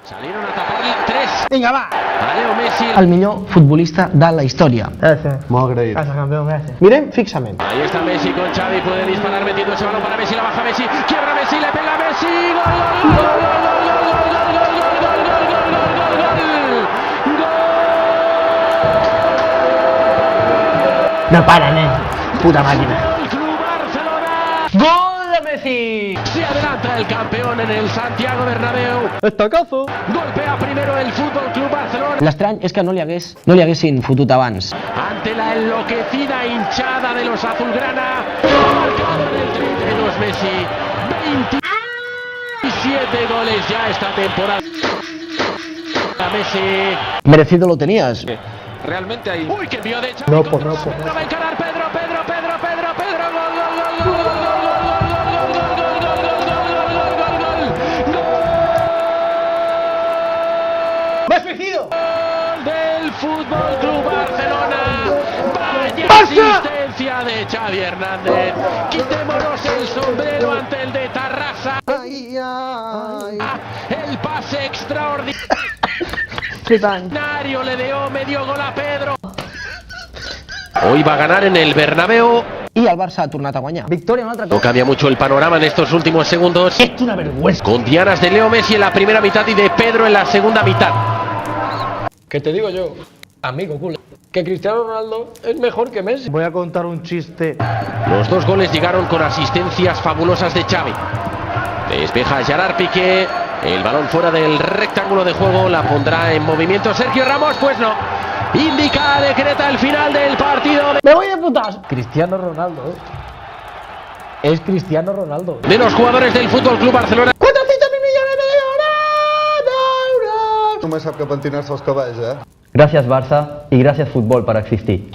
Salieron a tapar 3. Vinga, va! A Leo Messi. El millor futbolista de la història. Gràcies. Molt agraït. Gràcies, campeón, gràcies. Mirem fixament. Ahí está Messi con Xavi, puede disparar metiendo ese balón para Messi, la baja Messi, quiebra Messi, le pega Messi, gol, gol, gol, gol, gol, gol, No para, nen. Puta máquina. Club Barcelona. ¡Gol de Messi! Se adelanta el campeón en el Santiago Bernabéu. ¡Estacazo! Golpea primero el Fútbol Club Barcelona. L'estrany és que no li haguessin fotut abans. Ante la enloquecida hinchada de los azulgrana, marcador del 32 Messi, 27 goles ya esta temporada. Messi. Merecido lo tenías. Realmente hay. Uy, que envío de Xavi. No, contra no, Pedro, no. va a encarar Pedro, gol, gol, gol, gol, gol, gol, gol, ¡Me suicido! del Fútbol Club Barcelona. Vaya asistencia de Xavi Hernández. Quitémonos el sombrero ante el de Tarrasa. El pase extraordinario Flipant. le dio medio gol a Pedro. Hoy va a ganar en el Bernabéu. I el Barça ha tornat a guanyar. Victoria, un altre No cambia mucho el panorama en estos últimos segundos. Es una vergüenza. Con dianas de Leo Messi en la primera mitad y de Pedro en la segunda mitad. ¿Qué te digo yo, amigo culé? Que Cristiano Ronaldo es mejor que Messi. Voy a contar un chiste. Los dos goles llegaron con asistencias fabulosas de Xavi. Despeja Gerard Piqué. El balón fuera del rectángulo de juego, la pondrá en movimiento Sergio Ramos, pues no. Indica, decreta el final del partido ¡Me voy de putas! Cristiano Ronaldo, Es Cristiano Ronaldo. de los jugadores del Fútbol Club Barcelona. 400 millones de euros. Només sap que pentinar-se els cabells, Gracias Barça y gracias fútbol para existir.